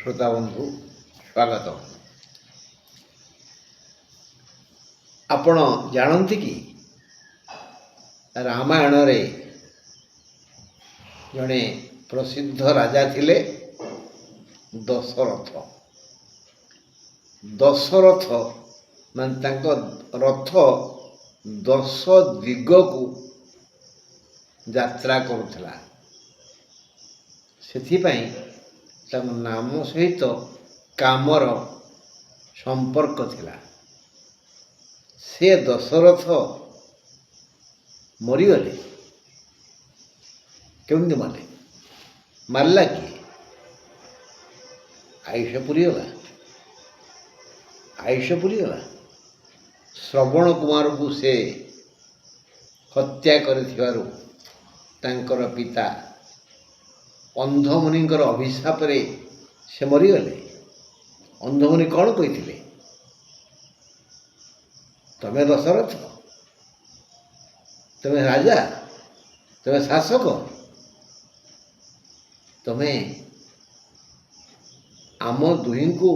श्रोता बंधु स्वागत। आपण जानती कि रामायण रे जड़े प्रसिद्ध राजा थिले दशरथ। दशरथ मान तांको रथ 10 दिग को यात्रा करुला। सेथिपाई नाम सहित कामर संपर्क थिला। से दशरथ मरीगले केमती मारे मारला किए? आयुष पुरीगला। आयुष पुरीगला। श्रवण कुमार को से हत्या करिथिबारु तांकर पिता अंधमुनिंकर अभिशाप रे से मरीगले। अंधमुनि कौन कही? तमे दशरथ, तमे राजा, तमे शासक, तमे आम दुही को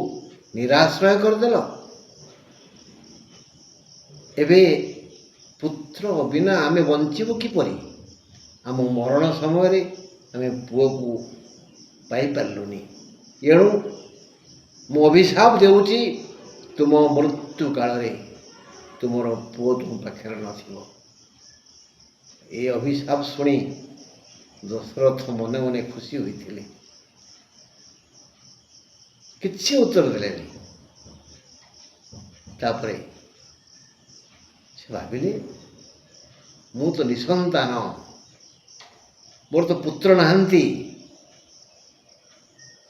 निराश्रय करदेल। एबे पुत्र बिना आमे बंचीबु किपरि? आम मरण समय आमे पुओ को पाई पारलुनी। एणु मु अभिशाप देउची तुम मृत्यु काल रे तुमर पुओ तुम पाखे नथिबो। ए अभिशाप शुणी दशरथ मने मने खुशी होइथिले। किछि उत्तर देलेनी। तापरे से भाविले मु तो निसंतान, मोर तो पुत्र नाहंती,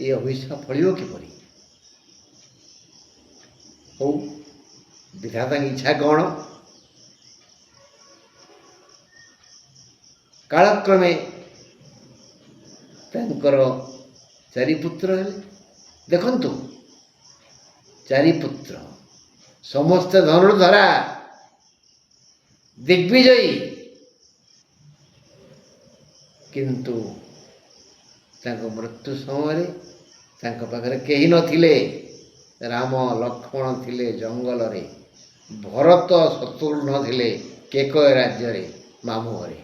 ये अभिशाप फलियो किपरि? हो विधाता की इच्छा कौन? कालक्रमे तांकर 4 पुत्र हेले। देखंतु 4 पुत्र समस्त धनुर्धरा दिग्विजयी, किंतु तांको मृत्यु समय तांको पाखरे केही नथिले। राम लक्ष्मण थिले जंगल रे, भरत शत्रुघ्न थिले केकय राज्य रे मामू घरे।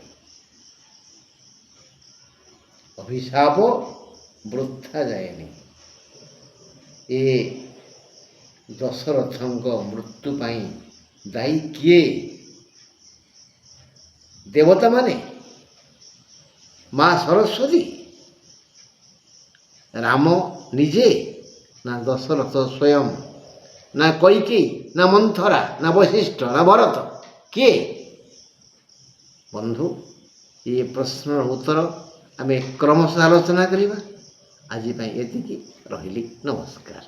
अभिशाप वृथा जाएनी। ए दशरथंक मृत्यु पाई दायी किए? देवता माने, माँ सरस्वती, राम निजे, ना दशरथ स्वयं, ना कैकेयी, ना मंथरा, ना वशिष्ठ, ना भरत? किए? बंधु, ये प्रश्न उत्तर आमे क्रमशः आलोचना करिबा। आज एतिकी रहिली। नमस्कार।